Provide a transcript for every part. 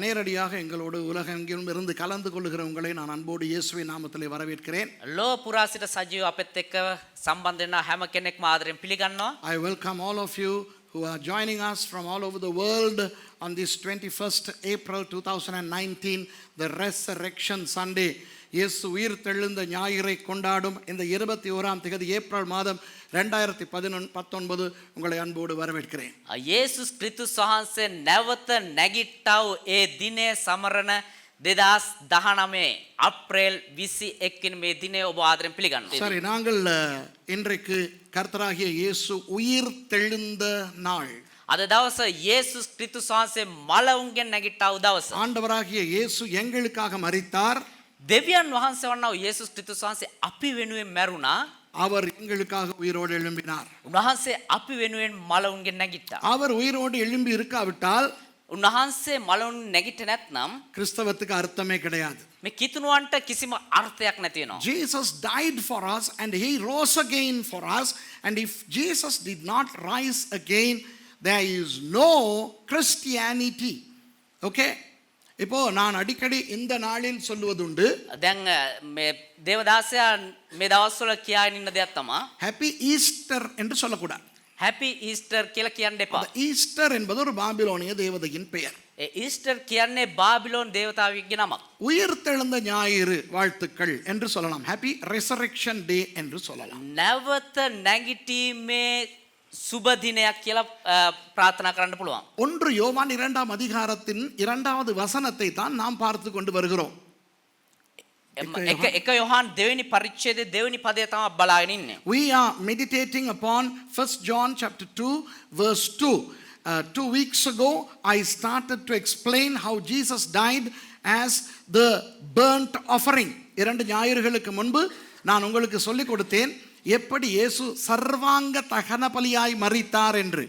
நேரடியாக எங்களோடு உலகெங்கிலும் இருந்து கலந்து கொள்ளுகிற உங்களை நான் அன்போடு இயேசுவின் நாமத்திலே வரவேற்கிறேன். ලෝ පුරා සිට සජීව අපෙත් එක්ක සම්බන්ධ වෙන හැම කෙනෙක්ම ආදරෙන් පිළිගන්නවා. I welcome all of you who are joining us from all over the world on this 21st April 2019, the Resurrection Sunday. இயேசு உயிர் தெழுந்த ஞாயிறை கொண்டாடும் இந்த 21ஆம் தேதி ஏப்ரல் மாதம் 2019 உங்களை அன்போடு வரவேற்கிறேன். යේසුස් ක්‍රිස්තුස් වහන්සේ නැවත නැගිට්ටව ඒ දිනේ සමරන 2019 අප්‍රේල් 21 වෙනි මේ දිනේ ඔබ ආදරෙන් පිළිගන්නවා. சரி, நாங்கள் இன்றைக்கு கர்த்தராகிய இயேசு உயிர் தெழுந்த நாள், අද දවස යේසුස් ක්‍රිස්තුස් වහන්සේ මලවුන්ගෙන් නැගිට්ටව දවස. ஆண்டவராகிய இயேசு எங்களுக்காக மரித்தார். දෙවියන් වහන්සේ වන්නා යේසුස් ක්‍රිස්තුස් වහන්සේ අපි වෙනුවෙන් මැරුණා. அவர் எங்களுக்காக உயிரோடு எழும்பினார். උන්වහන්සේ අපි වෙනුවෙන් මලවුන්ගෙන් නැගිට්ටා. அவர் உயிரோடு எழும்பி இருக்காவிட்டால் උන්වහන්සේ මලවුන් නැගිට නැත්නම් கிறிஸ்தவத்துக்கு அர்த்தமே கிடையாது. මේ කිතුණුවන්ට කිසිම අර්ථයක් නැති වෙනවා. Jesus died for us and he rose again for us, and if Jesus did not rise again, there is no Christianity. Okay? இப்போ நான் அடிக்கடி இந்த நாளில் சொல்லுவதுண்டு, දැන් මේ දේවදාසයා මේ දවස්වල කියාගෙන ඉන්න දෙයක් තමයි ஹாப்பி ஈஸ்டர் என்று சொல்லக்கூடாது. හැපි ඊස්ටර් කියලා කියන්න එපා. ஈஸ்டர் என்பது ஒரு பாபிலோனிய தேவதையின் பெயர். ඒ ඊස්ටර් කියන්නේ බාබිලෝන් දේවතාවෙක්ගේ නමක්. உயிர் தெழுந்த ஞாயிறு வாழ்த்துக்கள் என்று சொல்லலாம். ஹாப்பி ரெசரக்ஷன் டே என்று சொல்லலாம். නැවත නැගිටීමේ සුබ දිනයක් කියලා ප්‍රාර්ථනා කරන්න පුළුවන්. 1 யோவான் 2ஆம் அதிகாரத்தின் 2வது வசனத்தை தான் நாம் பார்த்து கொண்டு வருகிறோம். එක යොහන් දෙවෙනි පරිච්ඡේදයේ දෙවෙනි පදය තමයි බලාගෙන ඉන්නේ. We are meditating upon 1 John chapter 2 verse 2. 2 weeks ago I started to explain how Jesus died as the burnt offering. 2 ஞாயிறுகளுக்கு முன்பு நான் உங்களுக்கு சொல்லிக் கொடுத்தேன் எப்படி இயேசு சர்வாங்க தகன பலியாய் மரித்தார் என்று.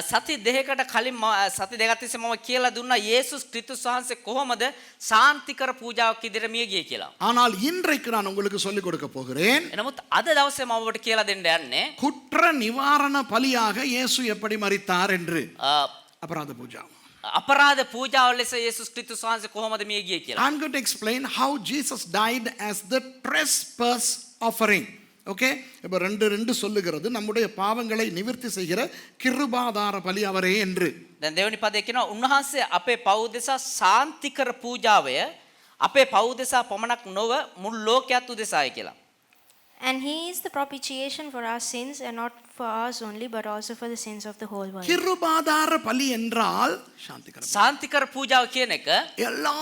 සති දෙකකට කලින් සති දෙකක් තිස්සේ මම කියලා දුන්නා යේසුස් ක්‍රිස්තුස් වහන්සේ කොහොමද සාන්තිකර පූජාවක් ඉදිරියට මිය ගියේ කියලා. ஆனால் இன்றைக்கு நான் உங்களுக்கு சொல்லிக் கொடுக்க போகிறேன். එනමුත් අද දවසේ මම ඔබට කියලා දෙන්න යන්නේ குற்ற நிவாரண பலியாக இயேசு எப்படி மரித்தார் என்று. அபராத பூஜா. අපරාධ පූජාව ලෙස යේසුස් ක්‍රිස්තුස් වහන්සේ කොහොමද මිය ගියේ කියලා. I'm going to explain how Jesus died as the trespass offering. Okay, இப்போ 2 சொல்லுகிறது நம்முடைய பாவங்களை நிவர்த்தி செய்கிற கிருபாதார பலி அவரே என்று. දැන් දෙවෙනි පදේ කියනවා උන්වහන්සේ අපේ පව් දෙසා සාන්තිකර පූජාවය අපේ පව් දෙසා පමණක් නොව මුළු ලෝකයත් උදෙසායි කියලා. And he is the propitiation for our sins, and not for ours only, but also for the sins of the whole world. கிருபாதார பலி என்றால் சாந்திகர සාන්තිකර පූජාව කියන එක எல்லா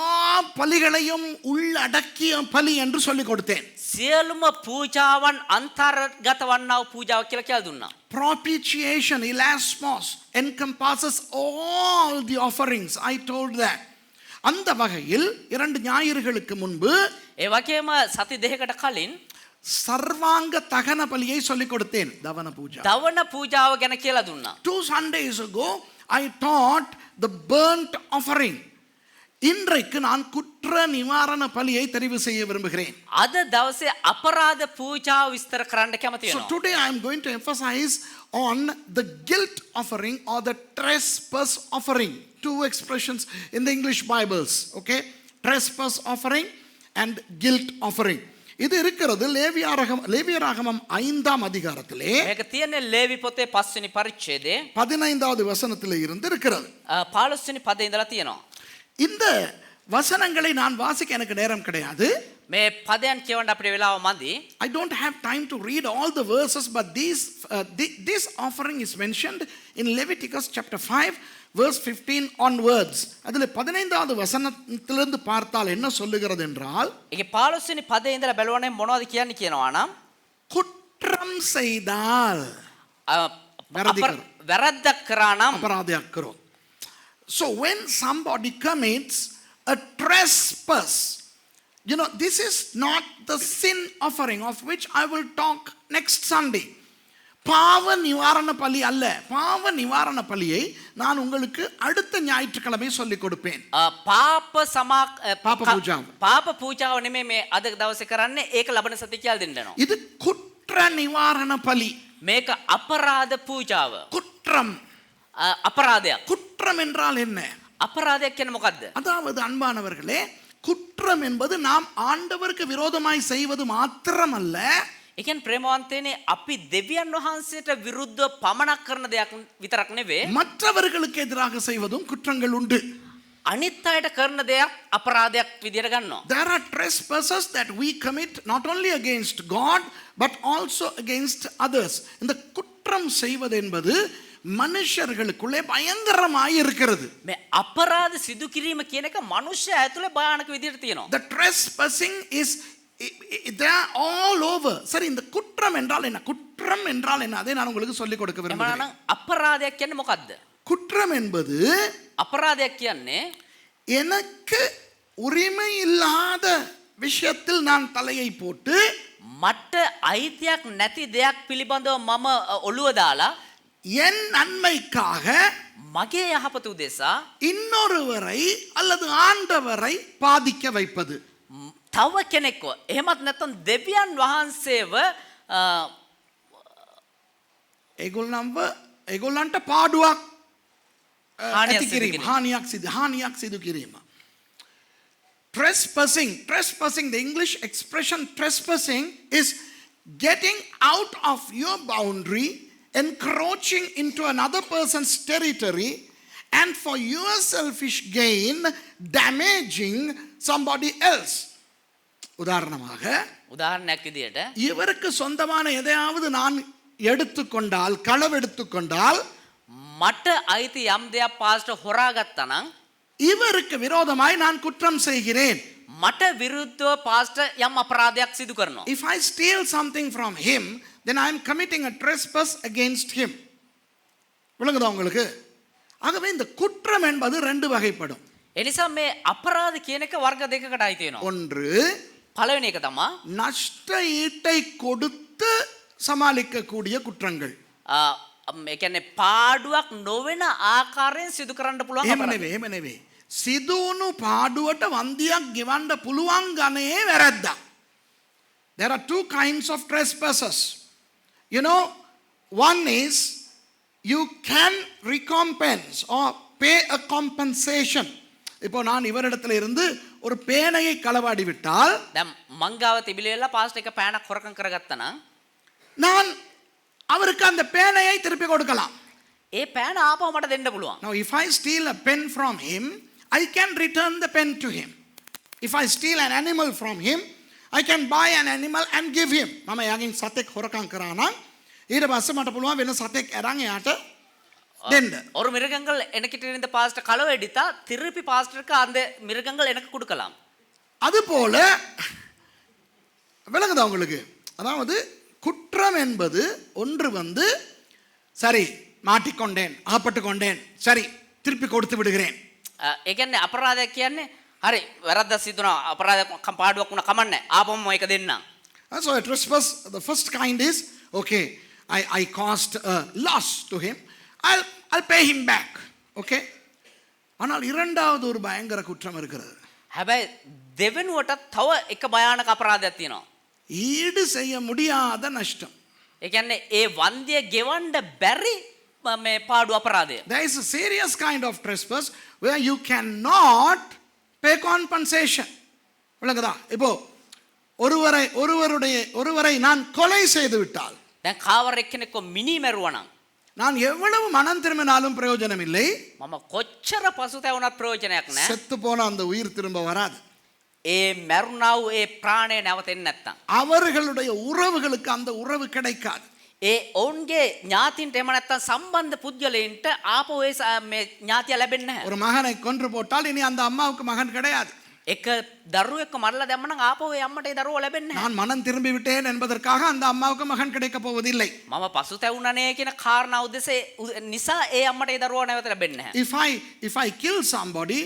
பலிகளையும் உள்ளடக்கிய பலி என்று சொல்லிக் கொடுத்தேன். සියලුම පූජාවන් අන්තර්ගත වන්නා වූ පූජාව කියලා කියලා දුන්නා. Propitiation, elasmos, encompasses all the offerings. I told that. அந்த வகையில் 2 ஞாயிறுகளுக்கு முன்பு ඒ වගේම සති දෙකකට කලින් சர்வாங்க தகன பலியை சொல்லிக் கொடுத்தேன். தவன பூஜா. දවන පූජාව ගැන කියලා දුන්නා. 2 Sundays ago I taught the burnt offering. இன்றைக்கு நான் குற்ற நிவாரண பலியை தெரிவு செய்ய விரும்புகிறேன். අද දවසේ අපරාධ පූජාව විස්තර කරන්න කැමති So වෙනවා. today I am going to emphasize on the guilt offering or the trespass offering. 2 expressions in the English Bibles. Okay? Trespass offering and guilt offering. இது இருக்கிறது லேவியராகமம் 5ஆம் அதிகாரத்திலே මේක තියෙන්නේ ලේවි පොතේ 5 වෙනි පරිච්ඡේදයේ 15வது வசனத்திலே இருந்து இருக்கிறது. 15 වෙනි පදේ ඉඳලා තියෙනවා. இந்த வசனங்களை நான் வாசிக்க எனக்கு நேரம் கிடையாது. මේ පදයන් කියවන්න අපේ වෙලාව මදි. I don't have time to read all the verses, but this offering is mentioned in Leviticus chapter 5 verse 15 onwards. அதிலே 15வது வசனத்திலிருந்து பார்த்தால் என்ன சொல்லுகிறது என்றால், ඒකේ 15 වෙනි පදේ ඉඳලා බලවනේ මොනවද කියන්නේ කියනවා නම් குற்றம் செய்தால் වැරද්දක් කරා නම් அபராதயாக்கிறோம். So when somebody commits a trespass, you know, this is not the sin offering of which I will talk next Sunday. பாவ நிவாரண பலி அல்ல. பாவ நிவாரண பலியை நான் உங்களுக்கு அடுத்த ஞாயிற்றுக்கிழமை சொல்லிக் கொடுப்பேன். පාප පූජාව. පාප පූජාව නෙමෙයි මේ අද දවසේ කරන්නේ. ඒක ලබන සතිය කියලා දෙන්නවා. இது குற்ற நிவாரண பலி. මේක අපරාධ පූජාව. குற்றம். අපරාධයක්. குற்றம் என்றால் என்ன? අපරාධයක් කියන්නේ මොකද්ද? அதாவது அன்பானவர்களே, குற்றம் என்பது நாம் ஆண்டவருக்கு விரோதமாய் செய்வது மாத்திரமல்ல, ඒ කියන්නේ ප්‍රේමවන්තයනේ අපි දෙවියන් වහන්සේට විරුද්ධව පමණක් කරන දෙයක් විතරක් නෙවෙයි மற்றவர்களுக்கு எதிராக செய்வதும் குற்றங்கள் உண்டு. අනිත් අයට කරන දෙයක් අපරාධයක් විදියට ගන්නවා. There are trespasses that we commit not only against God but also against others. இந்த குற்றம் செய்வது என்பது மனுஷர்களுக்குள்ளே பயங்கரமாய் இருக்கிறது. මේ අපරාධ සිදු කිරීම කියන එක මනුෂ්‍ය ඇතුලේ භයානක විදියට තියෙනවා. The trespassing is they are all over. சரி, இந்த குற்றம் என்றால் என்ன? குற்றம் என்றால் என்ன? அதை நான் உங்களுக்கு சொல்லிக் கொடுக்க விரும்புகிறேன். එමනම් අපරාධයක් කියන්නේ මොකද්ද? குற்றம் என்பது අපරාධයක් කියන්නේ எனக்கு உரிமை இல்லாத விஷயத்தில் நான் தலையை போட்டு මට අයිතියක් නැති දෙයක් පිළිබඳව මම ඔළුව දාලා என் நன்மைக்காக මගේ යහපත උදෙසා இன்னொருவரை அல்லது ஆண்டவரை பாதிக்க வைப்பது. තව කෙනෙක්ව එහෙමත් නැත්නම් දෙවියන් වහන්සේව ඒගොල්ලන්ට පාඩුවක් හානියක් ඇති සිදු කිරීම, කිරීම. හානියක් සිදු කිරීම. Trespassing, the English expression trespassing is getting out of your boundary, encroaching into another person's territory, and for your selfish gain damaging somebody else. உதாரணமாக, උදාහරණයක් විදියට இவருக்கு சொந்தமான எதையாவது நான் எடுத்துக்கொண்டால், களவெடுத்துக்கொண்டால், මට අයිති යම් දෙයක් පාස්ට හොරාගත්තා නම් இவருக்கு விரோதமாய் நான் குற்றம் செய்கிறேன். මට විරුද්ධව පාස්ට යම් අපරාධයක් සිදු කරනවා. If I steal something from him, then I am committing a trespass against him. விளங்குதா உங்களுக்கு? ஆகவே இந்த குற்றம் என்பது ரெண்டு வகைப்படும். එනිසා මේ අපරාධ කියන එක වර්ග දෙකකට අයිති වෙනවා. ஒன்று, පළවෙනි එක තමා நஷ்ட ஈட்டை கொடுத்து சமாளிக்கக்கூடிய குற்றங்கள். ඒ කියන්නේ පාඩුවක් නොවන ආකාරයෙන් සිදු කරන්න පුළුවන් එහෙම අපරාධ. නෙවෙයි, එහෙම නෙවෙයි. සිදුවුණු පාඩුවට වන්දියක් ගෙවන්න පුළුවන් ගණයේ වැරද්දා. There are two kinds of trespasses. You know, one is you can recompense or pay a compensation. இப்போ நான் இவரிடத்துல இருந்து ஒரு பேனையை களவாடி விட்டால், දැන් මංගාව තිබිලෙලා පාස්ට එක පෑනක් හොරකම් කරගත්තා නම් நான் அவருக்கு அந்த பேனையை திருப்பி கொடுக்கலாம். ඒ පෑන ආපහු මට දෙන්න පුළුවන්. Now if I steal a pen from him, I can return the pen to him. If I steal an animal from him, I can buy an animal and give him. මම යාගෙන් සතෙක් හොරකම් කරා නම් ඊට පස්සේ මට පුළුවන් වෙන සතෙක් අරන් එයාට දෙන්න. ஒரு மிருகங்கள் எனக்கிட்ட இருந்த பாஸ்ட் களவு எடுத்தா திருப்பி பாஸ்டருக்கு அந்த மிருகங்கள் எனக்கு கொடுக்கலாம். அதுபோல விளங்குதா உங்களுக்கு? அதாவது குற்றம் என்பது ஒன்று வந்து, சரி மாட்டிக்கொண்டேன், அகப்பட்டு கொண்டேன், சரி திருப்பி கொடுத்து விடுகிறேன். ඒ කියන්නේ අපරාධයක් කියන්නේ හරි වැරද්දක් සිදුනා අපරාධයක් පාඩුවක් වුණා කමන්නේ ආපහුම මේක දෙන්නම්. So a trespass, the first kind is, okay, I caused a loss to him, I'll pay him back. Okay? ஆனால் இரண்டாவது ஒரு பயங்கர குற்றம் இருக்கிறது. හැබැයි දෙවෙනුවට තව එක භයානක අපරාධයක් තියෙනවා. ஈடு செய்ய முடியாத நஷ்டம். ඒ කියන්නේ ඒ වන්දිය ගෙවන්න බැරි මේ පාඩු අපරාධය. There is a serious kind of trespass where you cannot pay compensation. விளங்குதா? இப்போ ஒருவரை நான் கொலை செய்து விட்டால், දැන් කාවර එක්කෙනෙක්ව මිනි මැරුවා නම් நான் எவ்வளவு மனம் திரும்பினாலும் பிரயோஜனம் இல்லை. මම කොච්චර පසුතැවුණත් ප්‍රයෝජනයක් නැහැ. செத்து போன அந்த உயிர் திரும்ப வராது. ඒ මැරුණා වූ ඒ ප්‍රාණය නැවතෙන්නේ නැත්තම් அவர்களுடைய உறவுகளுக்கு அந்த உறவு கிடைக்காது. ඒ ඔවුන්ගේ ඥාතින්ට එහෙම නැත්තම් සම්බන්ධ පුද්ගලයන්ට ආපහු මේ ඥාතිය ලැබෙන්නේ නැහැ. ஒரு மகனை கொன்று போட்டால் இனி அந்த அம்மாவுக்கு மகன் கிடையாது. එක දරුවෙක්ව මරලා දැම්මනම් ආපහු ඒ අම්මට ඒ දරුවෝ ලැබෙන්නේ නැහැ. நான் மனம் திரும்பி விட்டேன் என்பதற்காக அந்த அம்மாவுக்கு மகன் கிடைக்க போவதில்லை. මම පසුතැවුණනේ කියන කාරණා උදෙසේ නිසා ඒ අම්මට ඒ දරුවෝ නැවත ලැබෙන්නේ නැහැ. If I kill somebody,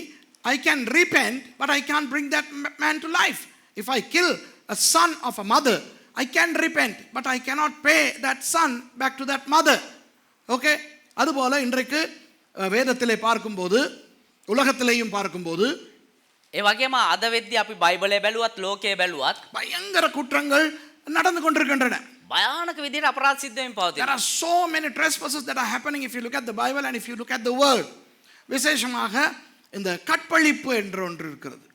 I can repent, but I can't bring that man to life. If I kill a son of a mother, I can repent, but I cannot pay that son back to that mother. Okay? அதுபோல இன்றைக்கு வேதத்திலே பார்க்கும்போது, உலகத்திலேயும் பார்க்கும்போது, ඒ වගේම අද වෙද්දී අපි බයිබලය බැලුවත් ලෝකයේ බැලුවත් பயங்கர குற்றங்கள் நடந்து கொண்டிருக்கின்றன. භයානක විදිහට අපරාධ සිද්ධ වෙමින් There පවතිනවා. are so many trespasses that are happening if you look at the Bible and if you look at the world. விசேஷமாக இந்த கற்பழிப்பு என்ற ஒன்று இருக்கிறது.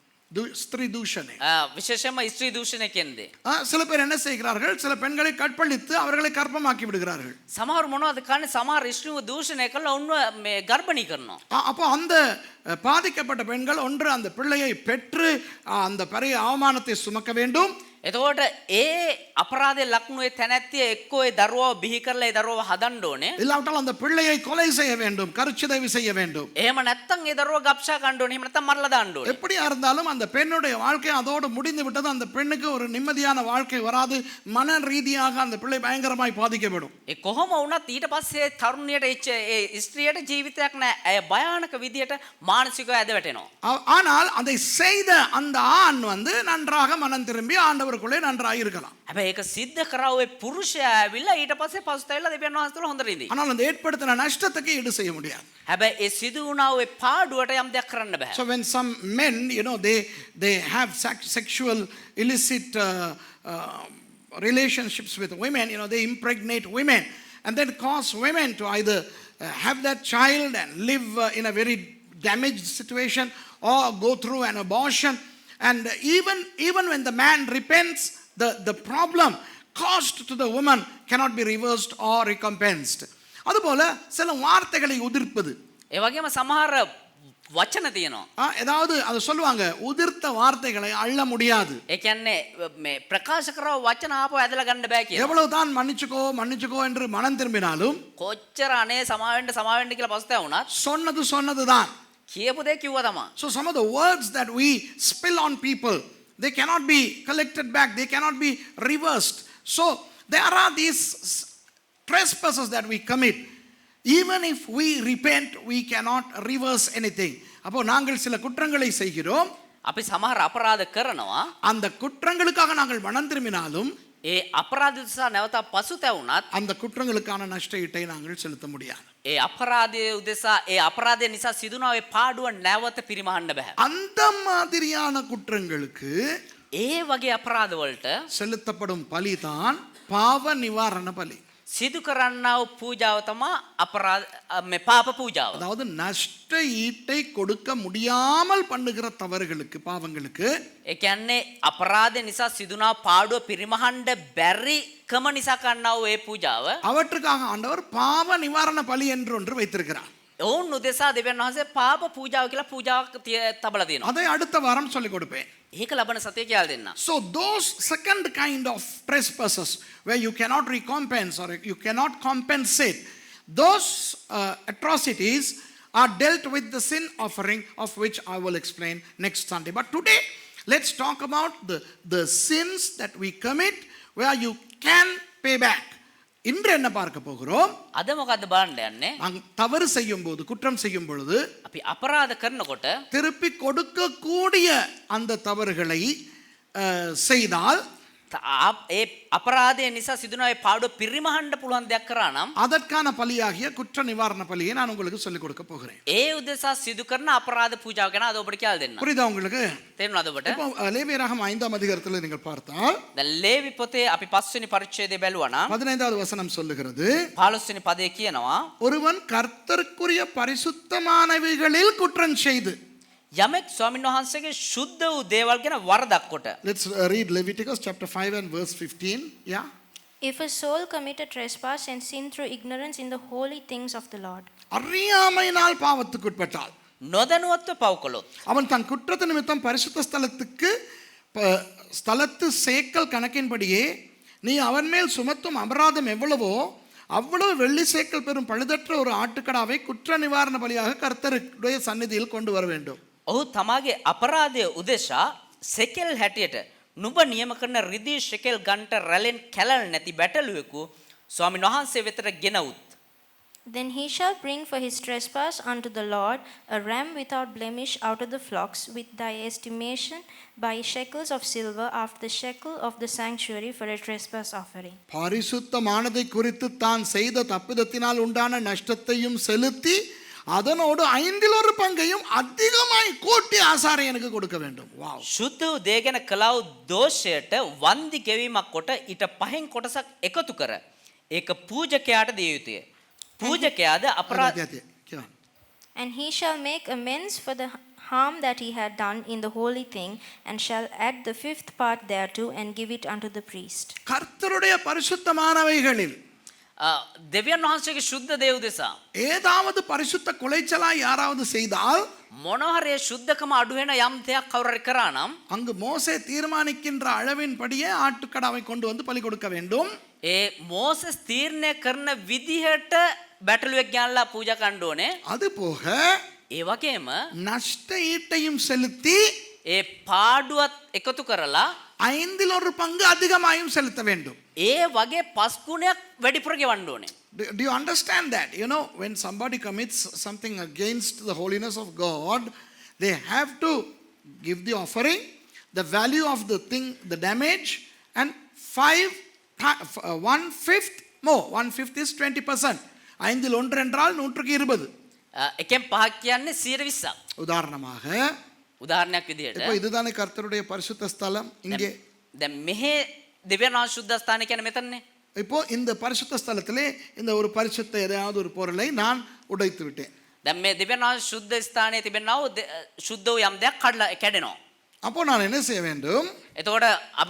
ஸ்திரீ தூஷணை. විශේෂයෙන්ම ස්ත්‍රී දූෂණය කියන්නේ. சில பேர் என்ன செய்கிறார்கள், சில பெண்களை கற்பழித்து அவர்களை கர்ப்பமாக்கி விடுகிறார்கள். සමහර මොනවද කරන්නේ? සමහර ස්ත්‍රීව දූෂණය කරලා ඔන්න මේ ගර්භණී කරනවා. அப்போ அந்த பாதிக்கப்பட்ட பெண்கள் ஒன்று அந்த பிள்ளையை பெற்று அந்த பெரிய அவமானத்தை சுமக்க வேண்டும். එතකොට ඒ අපරාධයේ ලක්ුණු ඒ තැනැත්තිය එක්කෝ ඒ දරුවව බිහි කරලා ඒ දරුවව හදන්න ඕනේ. இல்லாவிட்டால் அந்த பிள்ளையை கொலை செய்ய வேண்டும், கருச்சிதைவு செய்ய வேண்டும். එහෙම නැත්නම් ඒ දරුවව ගබ්සා ගන්න ඕනේ. එහෙම නැත්නම් මරලා දාන්න ඕනේ. எப்படியா இருந்தாலும் அந்த பெண்ணுடைய வாழ்க்கை அதோடு முடிந்து விட்டது. அந்த பெண்ணுக்கு ஒரு நிம்மதியான வாழ்க்கை வராது. மன ரீதியாக அந்த பிள்ளை பயங்கரமாய் பாதிக்கப்படும். ඒ කොහොම වුණත් ඊට පස්සේ තරුණියට ඒ ස්ත්‍රියට ජීවිතයක් නැහැ. ඇය භයානක විදියට මානසිකව ඇද වැටෙනවා. ஆனால் அதை செய்த அந்த ஆண் நன்றாக மனம் திரும்பி ஆண்டவருக்குள்ளே நன்றாக இருக்கலாம். හැබැයි ඒක සිද්ධ කරා ඔය පුරුෂයා ඇවිල්ලා ඊට පස්සේ පසුතැවිලා දෙවියන් වහන්සේලා හොඳට ඉඳී. ஆனால் அந்த ஏற்படுத்தின நஷ்டத்துக்கு ஈடு செய்ய முடியாது. හැබැයි ඒ සිදු වුණා ඔය පාඩුවට යම් දෙයක් කරන්න බෑ. So when some men, they have sexual illicit relationships with women, they impregnate women and then cause women to either have that child and live in a very damaged situation or go through an abortion. And even when the man repents, the problem caused to the woman cannot be reversed or recompensed. அதுபோல சில வார்த்தைகளை உதிர்ப்பது. ඒ වගේම සමහර වචන තියෙනවා. ஏதாவது அது சொல்லுவாங்க, உதிர்த்த வார்த்தைகளை அள்ள முடியாது. ඒ කියන්නේ මේ ප්‍රකාශ කරව වචන ආපහු ඇදලා ගන්න බෑ කියන. எவ்வளவுதான் மன்னிச்சுக்கோ என்று மனம் திரும்பினாலும், කොච්චර අනේ සමාවෙන්න කියලා පස්සේ වුණත් சொன்னதுதான். කියපු දේ කිව්වා තමයි. So some of the words that we spill on people, they cannot be collected back, they cannot be reversed. So there are these trespasses that we commit. Even if we repent, we cannot reverse anything. அப்போ நாங்கள் சில குற்றங்களை செய்கிறோம். අපි සමහර අපරාධ කරනවා. அந்த குற்றங்களுக்காக நாங்கள் மனம் திரும்பினாலும் ඒ අපරාධ නිසා නැවත පසුතැවුණත් அந்த குற்றங்களுக்கான நஷ்டஈட்டை நாங்கள் செலுத்த முடியாது. ඒ අපරාධය උදෙසා ඒ අපරාධය නිසා සිදුනා ඒ පාඩුව නැවත පිරිමහන්න බෑ. அந்த மாதிரியான குற்றங்களுக்கு ඒ වගේ අපරාධ වලට செலுத்தப்படும் பலி தான் பாவ நிவாரண பலி. සිදු කරන්නා වූ පූජාව තමයි අපරාධ මේ පාප පූජාව. அதாவது நஷ்ட ஈட்டை கொடுக்க முடியாமல் பண்ணுகிற தவறுகளுக்கு, பாவங்களுக்கு ඒ කියන්නේ අපරාධය නිසා සිදුනා පාඩුව පිරිමහන්න බැරි කම නිසා කරන්නා වූ ඒ පූජාව அவற்றுக்காக ஆண்டவர் பாவ நிவாரண பலி என்று ஒன்று வைத்திருக்கிறார். ඔවුන් උදෙසා දෙවියන් වහන්සේ පාප පූජාව කියලා පූජාවක් තබලා දෙනවා. அதை அடுத்த வாரம் சொல்லிக் கொடுப்பேன். ඒක ලබන සතියේ කියලා දෙන්න. So those second kind of trespasses where you cannot recompense or you cannot compensate, those atrocities are dealt with the sin offering, of which I will explain next Sunday. But today let's talk about the sins that we commit where you can pay back. இன்று என்ன பார்க்க போகிறோம்? අද මොකද්ද බලන්න යන්නේ? தவறு செய்யும் போது, குற்றம் செய்யும் பொழுது අපි අපරාධ කරනකොට திருப்பி கொடுக்க கூடிய அந்த தவறுகளை செய்தால் ඒ අපරාධය නිසා සිදුන ඒ පාඩුව පිරිමහන්න පුළුවන් දෙයක් කරා නම් அதற்கான பலியாகிய குற்ற நிவாரண பலியை நான் உங்களுக்கு சொல்லிக் கொடுக்க போகிறேன். ඒ උදෙසා සිදු කරන අපරාධ පූජාව ගැන අද ඔබට කියලා දෙන්න. புரியுதா உங்களுக்கு? තේරුණාද ඔබට? இப்போ லேவியராகமம் 5ஆம் அதிகாரத்தில் நீங்கள் பார்த்தால் දැන් ලේවි පොතේ අපි 5 වෙනි පරිච්ඡේදය බැලුවා නම් 15வது வசனம் சொல்லுகிறது, 15 වෙනි පදයේ කියනවා ஒருவன் கர்த்தருக்குரிய பரிசுத்தமானவைகளில் குற்றம் செய்து. යමෙක් ස්වාමීන් වහන්සේගේ ශුද්ධ වූ දේවල් ගැන වරදක් කොට. Let's read Leviticus chapter 5 and verse 15. Yeah. If a soul commit a trespass and sin through ignorance in the holy things of the Lord. அறியாமையினால் பாவத்துக்கு உட்பட்டால், නොදැනුවත්ව පව් කළොත් அவன் தன் குற்றத்து நிமித்தம் பரிசுத்த ஸ்தலத்துக்கு ஸ்தலத்து சேக்கல் கணக்கின்படியே நீ அவன் மேல் சுமத்தும் அபராதம் எவ்வளவோ அவ்வளவு வெள்ளி சேக்கல் பெறும் பழுதற்ற ஒரு ஆட்டுக்கடாவை குற்ற நிவாரண பலியாக கர்த்தருடைய சந்நிதியில் கொண்டு வர வேண்டும். ඔහු තමාගේ අපරාධය උදෙසා සෙකෙල් හැටියට නුඹ නියම කරන රිදී ෂෙකෙල් ගන්ට රැලෙන් කැලල් නැති බැටළුවෙකු ස්වාමීන් වහන්සේ වෙතට ගෙනවුත්. Then he shall bring for his trespass unto the Lord a ram without blemish out of the flocks, with thy estimation by shekels of silver after the shekel of the sanctuary for a trespass offering. பரிசுத்தமானதை குறித்து தான் செய்த தப்பிதத்தினால் உண்டான நஷ்டத்தையும் செலுத்தி அதனோடு 1/5 பங்கையும் அதிகமாய் கூட்டி ஆசாரியனுக்கு கொடுக்க வேண்டும். வாவ். ශුද්ධ වූ දේ ගැන කළා වූ දෝෂයට වන්දි ගෙවීමක් කොට ඊට පහෙන් කොටසක් එකතු කර ඒක පූජකයාට දිය යුතුය. පූජකයාද අපරාධ And he shall make amends for the harm that he had done in the holy thing, and shall add the fifth part thereto, and give it unto the priest. கர்த்தருடைய பரிசுத்தமானவைகளில் දෙවියන් වහන්සේගේ ශුද්ධ දේව දෙසා ஏதாவது பரிசுத்த குலைச்சலாய் யாராவது செய்தால் මොනහරේ ශුද්ධකම අඩු වෙන යම් දෙයක් කවුරු හරි කරා නම් அங்கு மோசே தீர்மானிக்கின்ற அளவின்படியே ஆட்டுக்கடாவை கொண்டு வந்து பலி கொடுக்க வேண்டும். ඒ මෝසස් තීරණය කරන විදිහට බැටළුවෙක් ගෙනල්ලා පූජා කරන්න ඕනේ. அது போக ඒ වගේම நஷ்ட ஈட்டையும் செலுத்தி ඒ පාඩුවත් එකතු කරලා 1/5 அதிகமாயும் செலுத்த வேண்டும். ඒ වගේ 5 ගුණයක් වැඩිපුර ගෙවන්න ඕනේ. Do you understand that? You know, when somebody commits something against the holiness of God, they have to give the offering, the value of the thing, the damage, and 1/5 more. 1/5 is 20%. 5/1 என்றால் 120. එකෙන් පහක් කියන්නේ 120ක්. உதாரணமாக උදාහරණයක් විදිහට இப்போ இதுதானே கர்த்தருடைய பரிசுத்த ஸ்தலம் இங்கே. දැන් මෙහි දෙවියන් වහන්සේ ශුද්ධ ස්ථානය කියන්නේ මෙතනනේ. இப்போ இந்த பரிசுத்த ஸ்தலத்திலே இந்த ஒரு பரிசுத்த ஏதாவது ஒரு பொருளை நான் உடைத்து விட்டேன். දැන් මේ දෙවියන් වහන්සේ ශුද්ධ ස්ථානයේ තිබෙනා වූ ශුද්ධ වූ යම් දෙයක් කැඩෙනවා. அப்போ நான் என்ன செய்ய வேண்டும்? එතකොට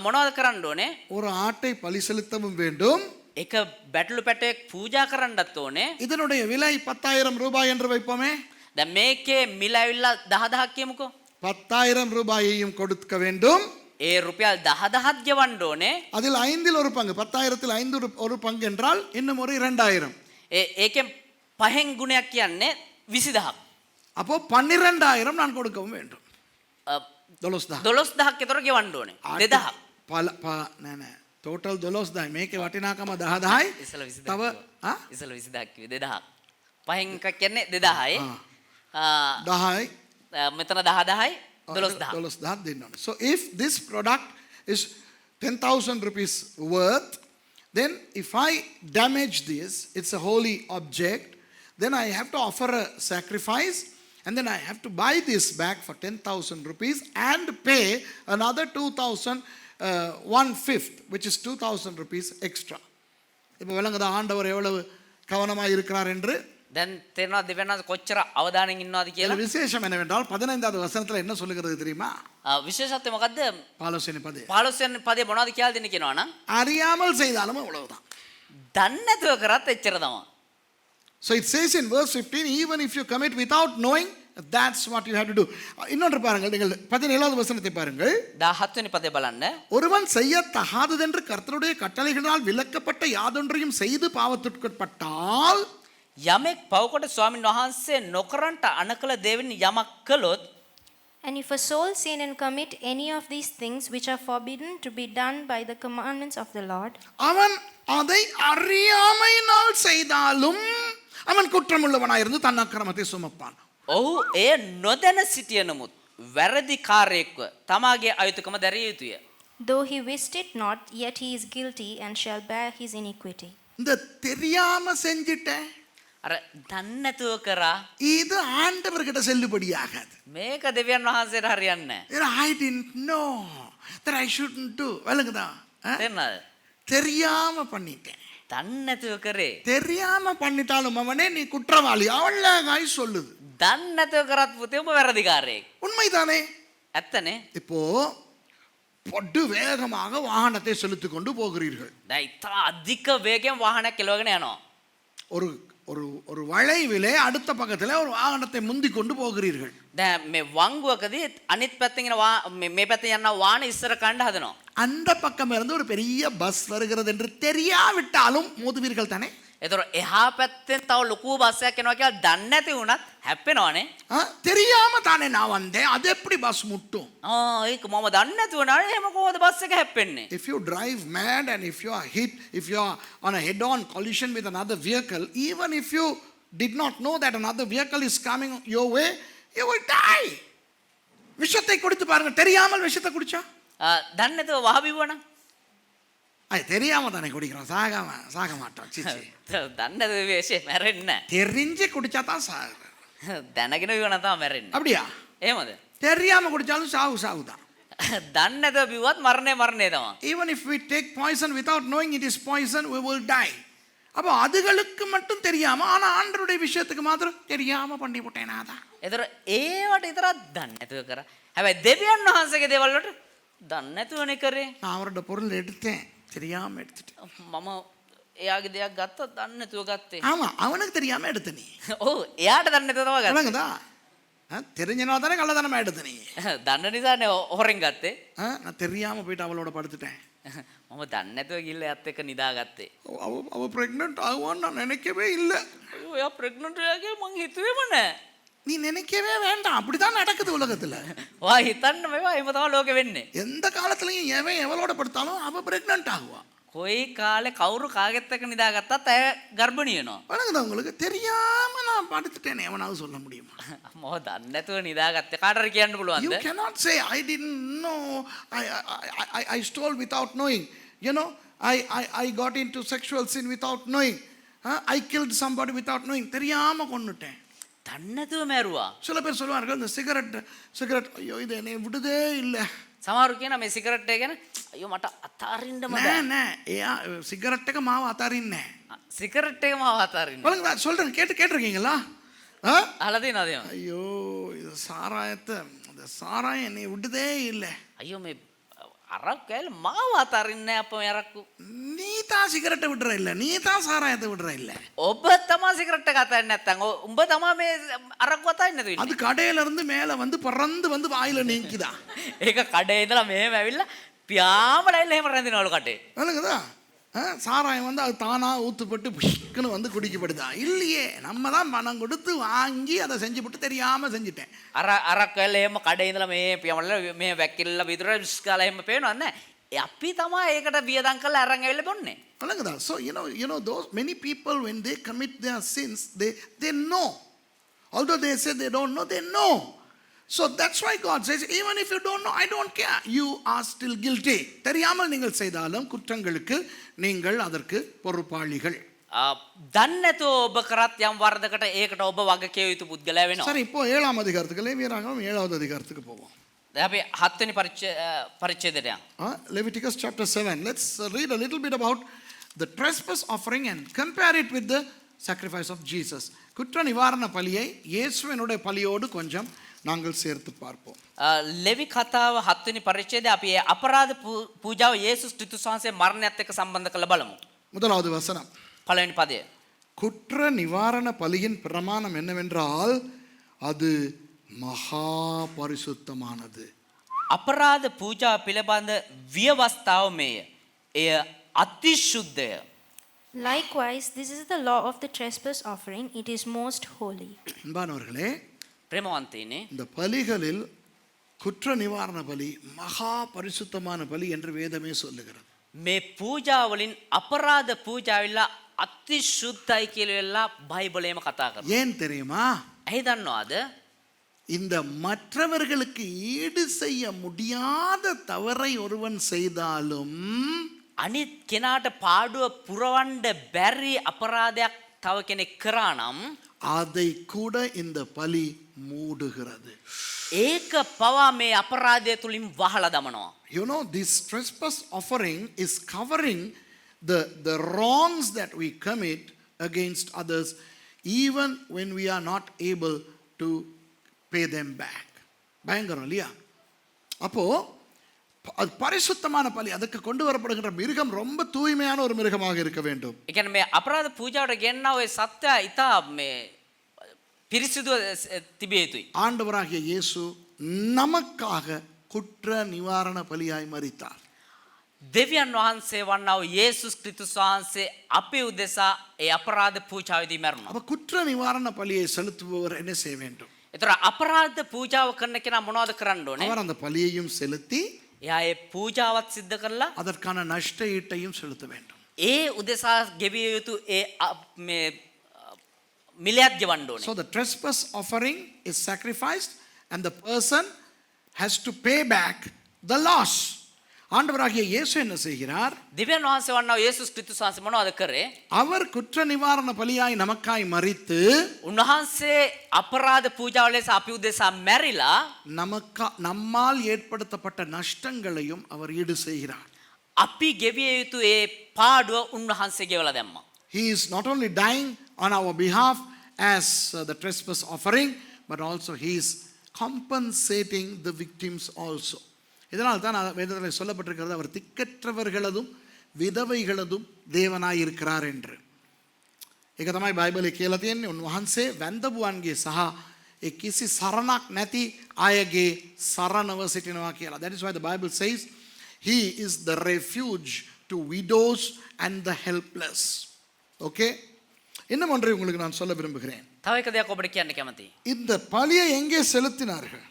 මොනවද කරන්න ඕනේ? ஒரு ஆட்டை பலி செலுத்தவும் வேண்டும். එක බැටළු පැටයෙක් පූජා කරන්නත් ඕනේ. இதனுடைய விலை 10,000 ரூபாய் என்று வைப்போமே. දැන් මේකේ මිල ඇවිල්ලා 10000ක් කියමුකෝ. 10,000 ரூபாயையும் கொடுக்க வேண்டும். ඒ රුපියල් 10000ක් ගෙවන්න ඕනේ. அதில் 5/1 10,000ல் 5/1 என்றால் இன்னும் ஒரு 2,000. ඒකෙන් පහෙන් ගුණයක් කියන්නේ 20000ක්. அப்போ 12,000 நான் கொடுக்கவும் வேண்டும். 12,000. 12000ක් විතර ගෙවන්න ඕනේ. 2000ක්. නෑ නෑ total 12,000. මේකේ වටිනාකම 10,000යි. ඉස්සල 20,000. තව ඉස්සල 20,000 කිව්වේ 2000ක්. පහෙන් එකක් කියන්නේ 2000යි. 10යි. මෙතන 10000යි 12000. 12,000 දෙන්න ඕනේ. So if this product is 10,000 rupees worth, then if I damage this, it's a holy object, then I have to offer a sacrifice, and then I have to buy this back for 10,000 rupees and pay another 2,000 1/5, which is 2,000 rupees extra. இப்போ விளங்குதா ஆண்டவர் எவ்வளவு கவனமாக இருக்கிறார் என்று? දැන් තේරෙනවා දෙවියන් වහන්සේ කොච්චර අවධානයෙන් ඉන්නවද இதுல කියලා. விசேஷம் என்னவென்றால் 15வது வசனத்துல என்ன சொல்லுகிறது தெரியுமா? විශේෂත්වය මොකද්ද? ஆலோசனை பதே 15 වෙනි පදේ මොනවද කියලා දෙන්න කියනවා නම් அறியாமல் செய்தாலும் அவ்வளவுதான். දන්නේ නැතුව කරත් එච්චර තමයි. So it says in verse 15, even if you commit without knowing, that's what you have to do. இன்னொன்று பாருங்கள், நீங்கள் 17வது வசனத்தை பாருங்கள். 17 වෙනි පදේ බලන්න. ஒருவன் செய்யத்தகாததென்று கர்த்தருடைய கட்டளைகளினால் விலக்கப்பட்ட யாதொன்றையும் செய்து பாவத்திற்குட்பட்டால், යමෙක් පවකොට ස්වාමීන් වහන්සේ නොකරන්ට අනකල දෙවෙනි යමක් කළොත්, And if a soul sin and commit any of these things which are forbidden to be done by the commandments of the Lord, அவன் அதை அறியாமையினால் செய்தாலும் அவன் குற்றமுள்ளவனாயிருந்து தன் அக்கிரமத்தை சுமப்பான். ඔහු එය නොදැන සිටිය නමුත් වැරදිකාරයෙක්ව තමාගේ අයුතුකම දැරිය යුතුය. though he wist it not, yet he is guilty and shall bear his iniquity. இந்த தெரியாம செஞ்சிட்டேன், අර දන්නේ නැතුව කරා இது ஆண்டவர்கிட்ட செல்லுபடியாகாது. මේක දෙවියන් වහන්සේට හරියන්නේ නැහැ. I didn't know that I shouldn't do. விளங்குதா? තේරෙනවද? தெரியாம பண்ணிட்டேன். දන්නේ නැතුව කරේ. தெரியாம பண்ணிட்டாலும் அவனே நீ குற்றவாளி அவ்வளகாய் சொல்லுது. දන්නේ නැතුව කරත් පුතේ ඔබ වැරදිකාරයෙක්. உண்மைதானே? ඇත්තනේ. இப்போ பொட்டு வேகமாக வாகனத்தை செலுத்திக் கொண்டு போகிறீர்கள். දැන් ඉතා අධික වේගයෙන් වාහනයක් කෙලවගෙන යනවා. ஒரு ஒரு ஒரு வளைவிலே அடுத்த பக்கத்துல ஒரு வாகனத்தை முந்தி கொண்டு போகிறீர்கள். දැන් මේ වංගුවකදී අනිත් පැත්තෙන් එන මේ පැත්තෙන් යන වාහන ඉස්සර කණ්ඩ හදනවා. அந்த பக்கம் இருந்து ஒரு பெரிய பஸ் வருகிறது என்று தெரியாவிட்டாலும் மோதுவீர்கள் தானே? ඒතර එහා පැත්තෙන් තව ලොකු බස් එකක් එනවා කියලා දන්නේ නැති වුණත් හැප්පෙනවනේ. தெரியாம தானே நான் வந்தேன், அது எப்படி பஸ் முட்டும்? ඒක මම දන්නේ නැතුව නේ එහෙම කොහොමද බස් එක හැප්පෙන්නේ? If you drive mad and if you are hit, if you are on a head-on collision with another vehicle, even if you did not know that another vehicle is coming your way, you will die. விஷத்தை குடித்து பாருங்க, தெரியாமல் விஷத்தை குடிச்சா? දන්නේ නැතුව වහ බිව්වනම් அது தெரியாம தானே குடிக்கிறோம், சாக மாட்டோம். சீச்சி, දන්නේ නැතුව විශේෂ මැරෙන්නේ தெரிஞ்சு குடிச்சா தான் சாகு. නැහැ. දැනගෙන විවන තමයි මැරෙන්නේ. அப்படியா? එහෙමද? தெரியாம குடிச்சாலும் சாவு தான். දන්නේ නැතුව බිව්වත් මරණය තමයි. Even if we take poison without knowing it is poison, we will die. அப்போ அதுகளுக்கு மட்டும் தெரியாம ஆனா ஆண்டவருடைய விஷயத்துக்கு மாத்திரம் தெரியாம பண்ணி விட்டேன் அதான். එතකොට ඒවට විතරක් දන්නේ නැතුව කරා. හැබැයි දෙවියන් වහන්සේගේ දේවල් වලට දන්නේ නැතුවනේ කරේ. நான் அவரோட பொருள் எடுத்தேன் தெரியாம எடுத்துட்டேன். මම එයාගේ දෙයක් ගත්තා දන්නේ නැතුව ගත්තේ. ஆமா அவனுக்கு தெரியாம எடுத்த நீ. ඔව් එයාට දන්නේ නැතුව තමයි ගත්තේ. விளங்குதா? தெரிஞ்சனா தானே கள்ளத்தனமா எடுத்த நீ. දන්න නිසානේ හොරෙන් ගත්තේ. நான் தெரியாம போயிட்டு அவளோட படுத்துட்டேன். මම දන්නේ නැතුව ගිහලා එයාත් එක්ක නිදාගත්තේ. அவ பிரெக்னன்ட் ஆகுவான்னு நான் நினைக்கவே இல்லை. අයියෝ එයා ප්‍රෙග්නන්ට් වෙලා ගියා මං හිතුවේම නැහැ. நீ நினைக்கவே வேண்டாம், அப்படிதான் நடக்குது உலகத்துல. ඔයා හිතන්න මේවා එහෙම තමයි ලෝකෙ වෙන්නේ. எந்த காலத்துலயும் எவன் எவளோட படுத்தாலும் அவ பிரெக்னன்ட் ஆகுவா. කොයි කාලේ කවුරු කාගෙත් එක්ක නිදාගත්තත් ඇය ගර්භණී වෙනවා. வணங்குதா உங்களுக்கு? தெரியாம நான் படுத்துட்டேன் எவனாவது சொல்ல முடியுமா? මම දන්නේ නැතුව නිදාගත්තේ කාටද කියන්න You පුළුවන්ද? cannot say I didn't know, I stole without knowing. You know, I got into sexual sin without knowing. I killed somebody without knowing. தெரியாம கொன்னுட்டேன். දන්නේ නැතුව මැරුවා. சில பேர் சொல்லுவார்கள் இந்த சிகரெட் ஐயோ இது என்னை விடுதே இல்லை. සමහරු කියන මේ සිගරට් එක ගැන අයියෝ මට අතාරින්නම බෑ. නෑ එයා சிகரெட் එක මාව අතාරින්නේ නැහැ. සිගරට් එක මාව අතාරින්න. வணங்குதா? சொல்றேன் கேட்டிருக்கீங்களா? අහලා තියෙනවද එහෙම? ஐயோ இது இந்த சாராயம் என்னை விடுதே இல்லை. අයියෝ මේ අරක් කෑල්ල මාව අතාරින්නේ නැහැ අපේ අරක්කු. நீ தான் சிகரெட்டை விடுற இல்லை, நீ தான் சாராயத்தை விடுற இல்லை. ඔබ තමා සිගරට් එක අතාරින්නේ නැත්තම් උඹ තමා මේ අරක්කු අතාරින්නේ නැතුව ඉන්නේ. அது கடையில இருந்து மேல வந்து பறந்து வந்து வாயில நீக்குதா. ඒක කඩේ ඉඳලා මෙහෙම ඇවිල්ලා පියාඹලා එහෙම රැඳිනවලු කටේ. வணங்குதா? சாராயம் வந்து அது தானா ஊத்துப்பட்டு புஷ்க்குன்னு வந்து குடிக்கப்படுதா? இல்லையே, நம்ம தான் பணம் கொடுத்து வாங்கி அதை செஞ்சு போட்டு தெரியாம செஞ்சுட்டேன். අරක් කෑල්ල එහෙම කඩේ ඉඳලා මේ පියාඹලා මේ වැක්කිල්ල විතර විස්කාලා එහෙම පේනවද නැහැ. අපි තමා ඒකට වියදම් කරලා අරන් ඇවිල්ලා බොන්නේ. வணங்குதா? So you know those many people when they commit their sins they know. Although they say they don't know, they know. So that's why God says even if you don't know, I don't care, you are still guilty. தெரியாமல் நீங்கள் செய்தாலும் குற்றங்களுக்கு நீங்கள் அதற்கு பொறுப்பாளிகள். දන්නේ නැතුව ඔබ කරත් යම් වරදකට ඒකට ඔබ වගකිය යුතු පුද්ගලයා වෙනවා. சரி, இப்போ 7ஆம் அதிகாரத்துக்கு, லேவியராகமம் 7வது அதிகாரத்துக்கு போவோம். දැන් අපි 7 වෙනි පරිච්ඡේදයට යමු. Leviticus chapter 7. Let's read a little bit about the trespass offering and compare it with the sacrifice of Jesus. குற்ற நிவாரண பலியை இயேசுவினுடைய பலியோடு கொஞ்சம் நாங்கள் சேர்த்து பார்ப்போம். ලෙවි කතාව 7 වෙනි පරිච්ඡේදයේ අපි අපරාධ පූජාව යේසුස් ක්‍රිස්තුස් වහන්සේ මරණයත් එක්ක සම්බන්ධ කරලා බලමු. முதலாவது வசனம். පළවෙනි පදය. குற்ற நிவாரண பலியின் பிரமாணம் என்னவென்றால் அது மகா பரிசுத்தமானது. අපරාධ පූජාව පිළිබඳ ව්‍යවස්ථාව මේය. එය අතිශුද්ධය. Likewise, this is the law of the trespass offering. It is most holy. அன்பானவர்களே, ප්‍රේමවන්තයිනේ. இந்த பலிகளில் குற்ற நிவாரண பலி மகா பரிசுத்தமான பலி என்று வேதமே சொல்லுகிறது. මේ පූජාවලින් අපරාධ පූජාවිලා අතිශුද්ධයි කියලා බයිබලයේම කතා කරනවා. ஏன் தெரியுமா? ඇයි දන්නවද? இந்த மற்றவர்களுக்கு ஈடு செய்ய முடியாத தவறை ஒருவன் செய்தாலும் අනිත් කෙනාට පාඩුව පුරවන්න බැරි අපරාධයක් තව කෙනෙක් කරා නම් அதை கூட இந்த பலி மூடுகிறது. ඒක පවා මේ අපරාධය තුලින් වහලා දමනවා. You know, this trespass offering is covering the wrongs that we commit against others even when we are not able to pay them back. பயங்கரம் இல்லையா? அப்போ அது பரிசுத்தமான பலி, அதுக்கு கொண்டு வரப்படுகின்ற மிருகம் ரொம்ப தூய்மையான ஒரு மிருகமாக இருக்க வேண்டும். ඒ කියන්නේ මේ අපරාධ පූජාවට ගෙන්නා ඔය සත්‍ය ඊට මේ පිරිසිදු තිබිය යුතුයි. ஆண்டவராகிய இயேசு நமக்காக குற்ற நிவாரண பலியாய் மரித்தார். දෙවියන් වහන්සේ වන්නා වූ යේසුස් ක්‍රිස්තුස් වහන්සේ අපේ උදෙසා ඒ අපරාධ පූජාවේදී මැරුණා. அப்ப குற்ற நிவாரண பலியை செலுத்துபவர் என்ன செய்ய வேண்டும்? ඒතර අපරාධ පූජාව කරන කෙනා මොනවද කරන්න ඕනේ? அவர் அந்த பலியையும் செலுத்தி එයා ඒ පූජාවත් සිද්ධ කරලා அதற்கான நஷ்ட ஈட்டையும் செலுத்த வேண்டும். ඒ උදෙසා ගෙවිය යුතු ඒ මේ මිලයක් ගෙවන්න ඕනේ. So the trespass offering is sacrificed and the person has to pay back the loss. ஆண்டவராகிய இயேசு என்ன செய்கிறார்? දෙවියන් වහන්සේ වන්නා වූ යේසුස් ක්‍රිස්තුස් වහන්සේ මොනවද කරේ? அவர் குற்ற நிவாரண பலியாய் நமக்காய் மரித்து උන්වහන්සේ අපරාධ පූජාව ලෙස අපි උදෙසා මැරිලා நம்மால் ஏற்படுத்தப்பட்ட நஷ்டங்களையும் அவர் ஈடு செய்கிறார். අපි ගෙවිය යුතු ඒ පාඩුව උන්වහන්සේ ගෙවලා දැම්මා. He is not only dying on our behalf as the trespass offering, but also he is compensating the victims also. இதனால் தான் வேதத்தில் சொல்லப்பட்டிருக்கிறது, அவர் திக்கற்றவர்களதும் විදවයිகளதும் දේවනාய் இருக்கிறார் என்று. ඒක තමයි බයිබලයේ කියලා තියෙන්නේ. උන්වහන්සේ වැඳපුවන්ගේ සහ ඒ කිසි සරණක් නැති අයගේ සරණව සිටිනවා කියලා. That is why the Bible says he is the refuge to widows and the helpless. Okay? இன்னும் ஒன்றை உங்களுக்கு நான் சொல்ல விரும்புகிறேன். තව එක දෙයක් ඔබට කියන්න කැමතියි. இந்த பலியை எங்கே செலுத்தினார்கள்?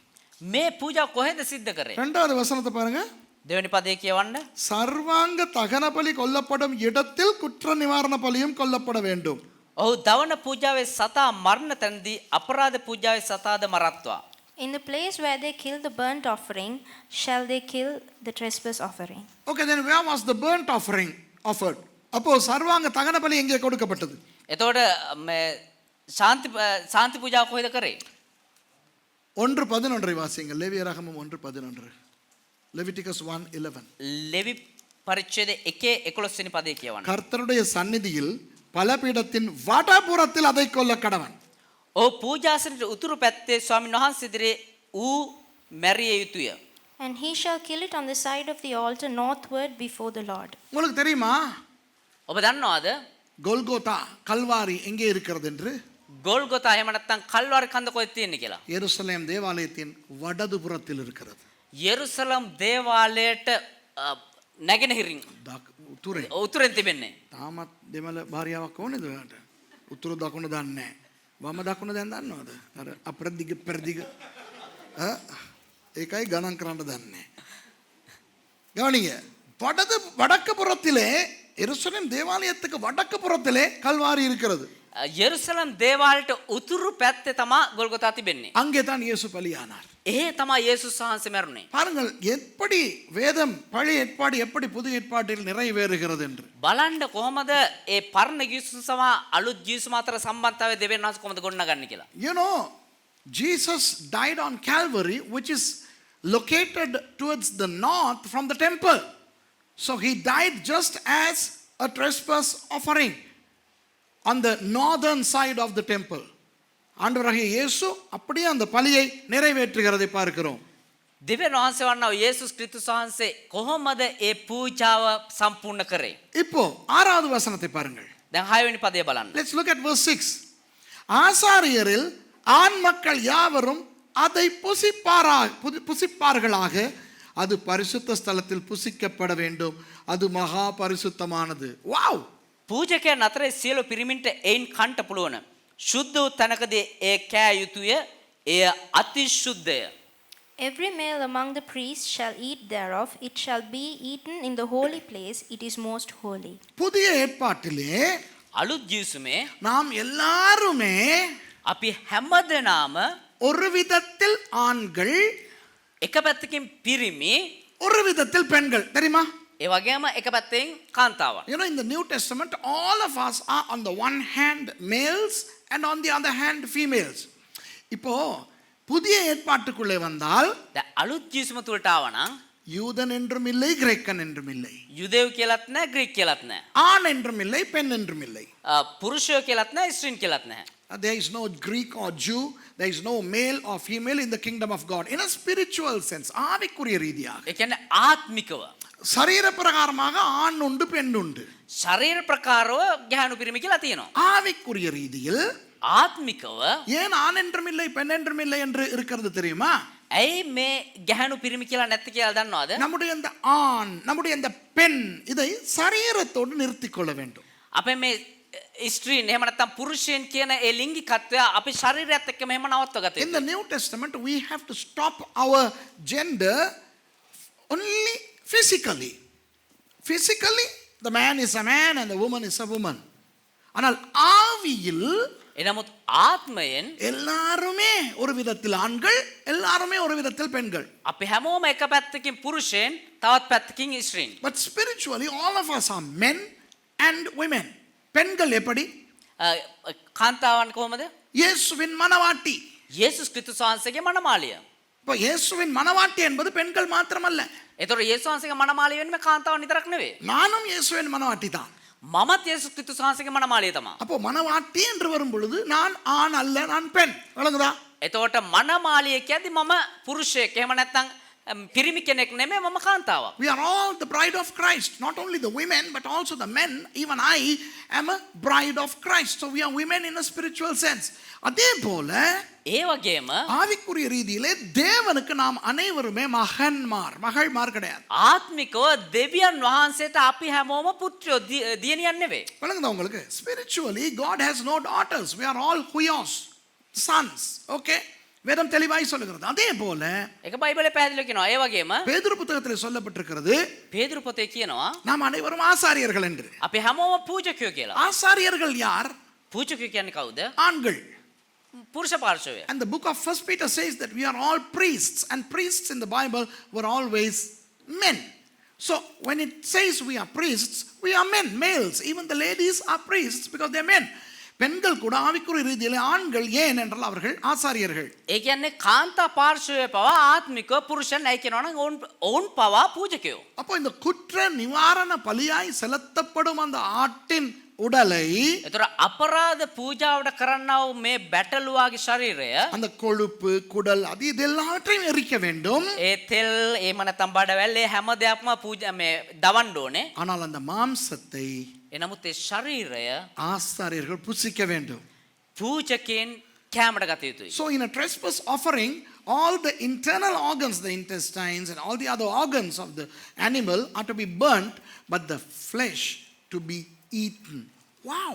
මේ පූජා කොහෙද සිද්ධ කරේ? இரண்டாவது வசனத்தை பாருங்க. දෙවෙනි පදේ කියවන්න. சர்வாங்க தகன பலி கொல்லப்படும் இடத்தில் குற்ற நிவாரண பலியும் கொல்லப்பட வேண்டும். ඔහු දවන පූජාවේ සතා මරණ තැනදී අපරාධ පූජාවේ සතාද මරත්වා. In the place where they kill the burnt offering, shall they kill the trespass offering. Okay, then where was the burnt offering offered? அப்போ சர்வாங்க தகன பலி எங்கே கொடுக்கப்பட்டது? එතකොට මේ ශාන්ති පූජාව කොහෙද කරේ? 1:11 வாசியுங்கள். லேவியராகமம் 1:11. Leviticus 1:11. ලෙවි පරිච්ඡේද 1:11 වෙනි පදේ කියවන්න. கர்த்தருடைய சந்நிதியில் பலபீடத்தின் வடபுறத்தில் அதை கொல்ல கடவன். ඔහු පූජාසනට උතුරු පැත්තේ ස්වාමීන් වහන්සේ ඉදිරියේ ඌ මැරිය යුතුය. And he shall kill it on the side of the altar northward before the Lord. உங்களுக்கு தெரியுமா ඔබ දන්නවද? கோல்கோதா கல்வாரி எங்கே இருக்கிறது என்று? ගොල්ගොතා එහෙම නැත්නම් කල්වාරි කන්ද කොහෙද තියෙන්නේ කියලා. எருசலேம் தேவாலயத்தின் வடதுபுறத்தில் இருக்கிறது. යෙරුසලම් දේවාලයට නැගෙනහිරින් උතුරේ. උතුරෙන් තිබෙන්නේ. තාමත් දෙමළ භාර්යාවක් ඕනේද ඔයාලට? උතුරු දකුණ දන්නේ නැහැ. වම දකුණ දැන් දන්නවද? අර අපරදිග පෙරදිග ඒකයි ගණන් කරන්න දන්නේ. கவனிங்க. வடக்கு புறத்திலே எருசலேம் தேவாலயத்துக்கு வடக்கு புறத்திலே கல்வாரி இருக்கிறது. යෙරුසලම් දේවාලයට උතුරු පැත්තේ තමා ගොල්ගොතා තිබෙන්නේ. அங்கே தான் இயேசு பலியானார். එහෙ තමා යේසුස් වහන්සේ මැරුණේ. பாருங்கள் எப்படி வேதம் பழைய ஏற்பாடு எப்படி புது ஏற்பாட்டில் நிறைவேறுகிறது என்று. බලන්න කොහමද ඒ පරණ ගිවිසුම සම අලුත් ගිවිසුම අතර සම්බන්ධතාවය දෙවියන් වහන්සේ කොහමද ගොඩනගන්නේ කියලා. You know, Jesus died on Calvary, which is located towards the north from the temple. So he died just as a trespass offering on the northern side of the temple. ஆண்டவராகிய இயேசு அப்படியே அந்த பலியை நிறைவேற்றுகிறதை பார்க்கிறோம். දෙවියන් වහන්සේ වන්නා යේසුස් ක්‍රිස්තුස් වහන්සේ කොහොමද ඒ පූජාව සම්පූර්ණ කරේ? இப்போ ஆறாவது வசனத்தை பாருங்கள். දැන් 6 වෙනි පදේ බලන්න. Let's look at verse 6. ஆசாரியரில் ஆண் மக்கள் யாவரும் அதை புசிப்பார்களாக, அது பரிசுத்த ஸ்தலத்தில் புசிக்கப்பட வேண்டும், அது மகா பரிசுத்தமானது. வாவ்! පූජකයන් අතරේ සියලු පිරිමින්ට එයින් කන්ට පුළුවන්. ශුද්ධ වූ තැනකදී ඒ කෑ යුතුය. එය අතිශුද්ධය. Every male among the priests shall eat thereof. It shall be eaten in the holy place. It is most holy. புதிய ஏற்பாட்டிலே අලුත් ජීවිසුමේ நாம் எல்லாருமே අපි හැමදෙනාම ஒரு விதத்தில் ஆண்கள், එක පැත්තකින් පිරිමි, ஒரு விதத்தில் பெண்கள். தெரியுமா? ඒ වගේම එක පැත්තෙන් කාන්තාවන්. You know, in the New Testament, all of us are on the one hand males and on the other hand females. இப்போ புதிய ஏற்பாட்டுக்குள்ளே வந்தால் දැන් අලුත් ජීවිසුම තුලට ආවනම් யூதன் என்றும் இல்லை, கிரேக்கன் என்றும் இல்லை, යුදෙව් කියලාත් නැහැ, ග්‍රීක කියලාත් නැහැ, ஆண் என்றும் இல்லை, பெண் என்றும் இல்லை. පුරුෂයෝ කියලාත් නැහැ, ස්ත්‍රීන් කියලාත් නැහැ. There is no Greek or Jew, there is no male or female in the kingdom of God. In a spiritual sense, ஆவிக்குரிய ரீதியாக, ඒ කියන්නේ ආත්මිකව, சரீர பிரகாரமாக ஆண் உண்டு, பெண் உண்டு. ශරීර ප්‍රකාරව ගැහණු පිරිමි කියලා තියෙනවා. ஆவிக்குரிய ரீதியில் ආත්මිකව ஏன் ஆண் என்றும் இல்லை, பெண் என்றும் இல்லை என்று இருக்கிறது தெரியுமா? ඇයි මේ ගැහණු පිරිමි කියලා නැත්te කියලා දන්නවද? நம்முடைய இந்த ஆண், நம்முடைய இந்த பெண், இதை சரீரத்தோடு நிறுத்திக் கொள்ள வேண்டும். අපේ මේ ස්ත්‍රීන් එහෙම නැත්නම් පුරුෂයන් කියන ඒ ලිංගිකත්වය අපි ශරීරයත් එක්කම එහෙම නවත්ව ගත In the යුතුයි. New Testament, we have to stop our gender only physically. Physically, the man is a man and the woman is a woman. ஆனால் ஆவியில் එනමුත් ආත්මයෙන් எல்லாருமே ஒரு விதத்தில் ஆண்கள், எல்லாருமே ஒரு விதத்தில் பெண்கள். අපි හැමෝම එක පැත්තකින් පුරුෂයන්, තවත් පැත්තකින් ස්ත්‍රීන්. But spiritually, all of us are men and women. பெண்கள் எப்படி? කාන්තාවන් කොහොමද? இயேசுவின் மனவாட்டி. යේසුස් ක්‍රිස්තුස් වහන්සේගේ මනමාලිය. இப்போ இயேசுவின் மனவாட்டி என்பது பெண்கள் மாத்திரமல்ல. ඒතකොට යේසුස් වහන්සේගේ මනමාලිය වෙන්නේ කාන්තාවන් විතරක් නෙවෙයි. நானும் இயேசுவின் மனவாட்டி தான். මමත් යේසුස් ක්‍රිස්තුස් වහන්සේගේ මනමාලිය තමා. அப்போ மனவாட்டி என்று வரும் பொழுது நான் ஆண் அல்ல நான் பெண். விளங்குதா? එතකොට මනමාලිය කියද්දි මම පුරුෂයෙක්. එහෙම නැත්නම් පිරිමි කෙනෙක් නෙමෙයි මම කාන්තාවක්. We are all the bride of Christ. Not only the women but also the men. Even I am a bride of Christ. So we are women in a spiritual sense. அதே போல ඒ වගේම ஆவிக்குரிய ரீதியிலே தேவனுக்கு நாம் அனைவருமே மகள்மார் கிடையாது. ආත්මිකව දෙවියන් වහන්සේට අපි හැමෝම පුත්‍රයෝ දියණියන් නෙවෙයි. விளங்குதா உங்களுக்கு? Spiritually God has no daughters. We are all huios, sons. Okay? வேதம் தெளிவாய் சொல்லுகிறது. அதே போல ඒක බයිබලේ පැහැදිලිව කියනවා. ඒ වගේම பேதுரு புத்தகத்திலே சொல்லப்பட்டிருக்கிறது පේදුරු පොතේ කියනවා நாம் அனைவரும் ஆசாரியர்கள் என்று. අපි හැමෝම පූජකයෝ කියලා. ஆசாரியர்கள் யார்? පූජකයෝ කියන්නේ කවුද? ஆண்கள். පුරුෂ පාර්ශවය. And the book of 1 Peter says that we are all priests, and priests in the Bible were always men. So when it says we are priests, we are men, males. Even the ladies are priests because they are men. பெண்கள் கூட ஆவிக்குரிய ரீதியிலே ஆண்கள் ஏன் என்றால் அவர்கள் ஆசாரியர்கள். ඒ කියන්නේ කාන්තා පාර්ශවය පවා ආත්මිකව පුරුෂයන් ඇයි කියනවනම් ඔවුන් පවා පූජකයෝ. அப்போ இந்த குற்ற நிவாரண பலியாய் செலுத்தப்படும் அந்த ஆட்டின் உடலை ඒතර අපරාධ පූජාවට කරන්නා වූ මේ බැටළුවාගේ ශරීරය அந்த கொழுப்பு குடல் அது இது எல்லாவற்றையும் எரிக்க வேண்டும். ඒ තෙල් එහෙම නැත්නම් බඩවැල් ඒ හැම දෙයක්ම පූජා මේ දවන්න ඕනේ. ஆனால் அந்த மாம்சத்தை එනමුත් ඒ ශරීරය ஆசாரியர்கள் புசிக்க வேண்டும். පූජකයන් කැමරට ගත යුතුයි. So in a trespass offering, all the internal organs, the intestines and all the other organs of the animal are to be burnt, but the flesh to be eaten. Wow!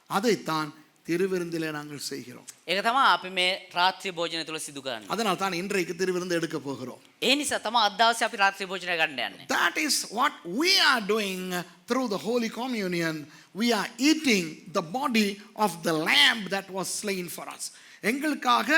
அதைத்தான் திருவிருந்திலே நாங்கள் செய்கிறோம். ඒක තමයි අපි මේ රාත්‍රී භෝජනය තුල සිදු කරන්නේ. அதனால் தான் இன்றைக்கு திருவிருந்து எடுக்க போகிறோம். ඒ නිසා තමයි අද දවසේ අපි රාත්‍රී භෝජනය ගන්න යන්නේ. That is what we are doing through the Holy Communion. We are eating the body of the lamb that was slain for us. எங்களுக்காக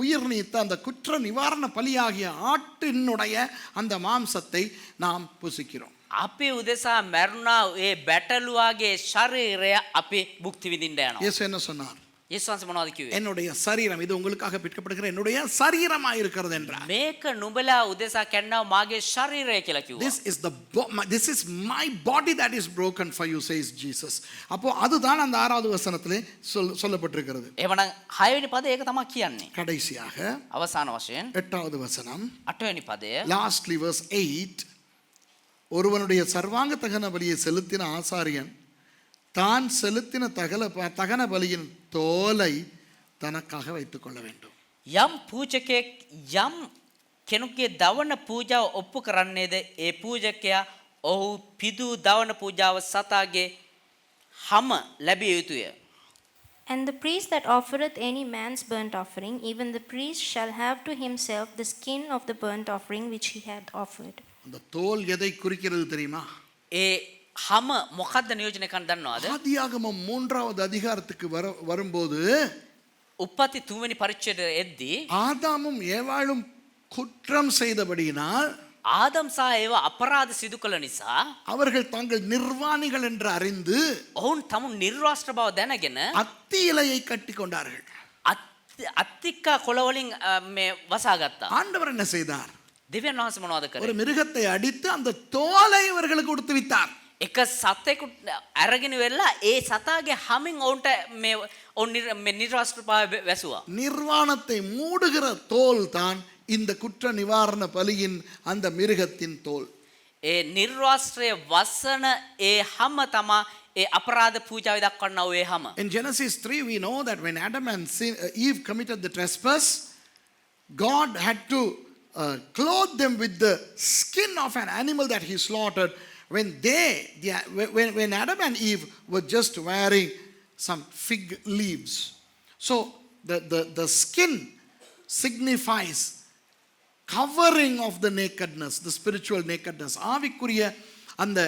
உயிர் நீத்த அந்த குற்ற நிவாரண பலியாகிய ஆட்டினுடைய அந்த மாம்சத்தை நாம் புசிக்கிறோம். අපි උදෙසා මැරුණා ඒ බැටළුවාගේ ශරීරය අපි භුක්ති විඳින්න යනවා. இயேசு என்ன சொன்னார்? යේසුස් වහන්සේ මොනවද කිව්වේ? என்னுடைய சரீரம் இது உங்களுக்காக பிற்கப்படுகிற என்னுடைய சரீரமாக இருக்கிறது என்றார். මේක නුඹලා උදෙසා කැන්නව මාගේ ශරීරය කියලා කිව්වා. This is my body that is broken for you, says Jesus. அப்போ அதுதான் அந்த 6வது வசனத்திலே சொல்லப்பட்டிருக்கிறது. එහෙමනම් 6 වෙනි පදේ ඒක තමයි කියන්නේ. கடைசியாக අවසාන වශයෙන් 8வது வசனம், 8 වෙනි පදය lastly verse 8, ஒருவனுடைய சர்வாங்க தகன பலியை செலுத்தின ஆசாரியன் தான் செலுத்தின தகன பலியின் தோலை தனக்காக வைத்துக் கொள்ள வேண்டும். යම් පූජකෙක් යම් කෙනෙකුගේ දවන පූජාව ඔප්පු කරන්නේද ඒ පූජකයා ඔහු පිදු දවන පූජාව සතාගේ හැම ලැබිය යුතුය. And the priest that offereth any man's burnt offering, even the priest shall have to himself the skin of the burnt offering which he had offered. அந்த தோல் எதை குறிக்கிறது தெரியுமா? ඒ හැම මොකද්ද නියෝජනය කරන්න දන්නවද? ஆதியாகமம் 3வது அதிகாரத்துக்கு வரும்போது උප්පත්ති 3 වෙනි පරිච්ඡේදය එද්දී ஆதாமும் ஏவாளும் குற்றம் செய்தபடியினால் ආදම් සහ ඒව අපරාධ සිදු කළ නිසා அவர்கள் தாங்கள் நிர்வாணிகள் என்று அறிந்து ඔවුන් තමුන් නිර්වාස්ත්‍ර බව දැනගෙන அத்தி இலையை கட்டி கொண்டார்கள். අත්තික්කා කොළ වලින් මේ වසාගත්තා. ஆண்டவர் என்ன செய்தார்? දෙවියන් වහන්සේ මොනවද කරේ? ஒரு மிருகத்தை அடித்து அந்த தோலை இவர்களுக்கு கொடுத்து விட்டார். එක සතෙකුට අරගෙන වෙලා ඒ සතාගේ හැමින් ඔවුන්ට මේ නිර්වාස්ත්‍රභාවය වැසුවා. நிர்வாணத்தை மூடுகிற தோல் தான் இந்த குற்ற நிவாரண பலியின் அந்த மிருகத்தின் தோல். ඒ නිර්වාස්ත්‍රයේ වසන ඒ හැම තමා ඒ අපරාධ පූජාව දක්වන්නා වූ ඒ හැම. In Genesis 3 we know that when Adam and Eve committed the trespass, God had to clothe them with the skin of an animal that he slaughtered when Adam and Eve were just wearing some fig leaves. So the skin signifies covering of the nakedness, the spiritual nakedness. ஆவிக்குரிய அந்த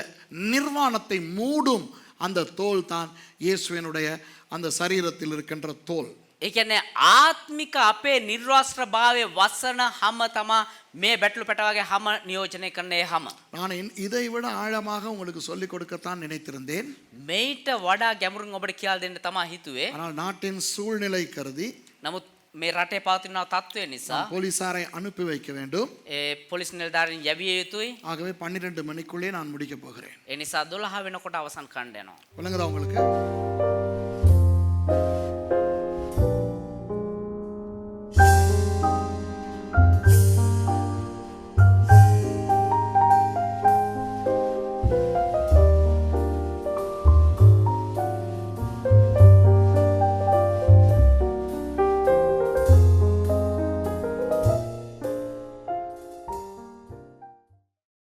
நிர்வாணத்தை மூடும் அந்த தோல் தான் இயேசுவினுடைய அந்த சரீரத்தில் இருக்கின்ற தோல். ඒ කියන්නේ ආත්මික අපේ නිර්වාස්ත්‍රභාවයේ වසන හැම තමා මේ බැටළු පැටවගේ හැම නියෝජනය කරන ඒ හැම. நான் இதை விட ஆழமாக உங்களுக்கு சொல்லிக் கொடுக்கத்தான் நினைத்திருந்தேன். මේට වඩා ගැඹුරින් ඔබට කියලා දෙන්න තමයි හිතුවේ. ஆனால் நாட்டின் சூழ்நிலை கருதி නමුත් මේ රටේ පවතින තත්ත්වය නිසා போலீசாரை அனுப்பி வைக்க வேண்டும். ඒ පොලිස් නිලධාරීන් යැවිය යුතුයි. ஆகவே 12 மணிக்குள்ளே நான் முடிக்க போகிறேன். ඒ නිසා 12 වෙනකොට අවසන් කණ්ඩ යනවා. விளங்குதா உங்களுக்கு?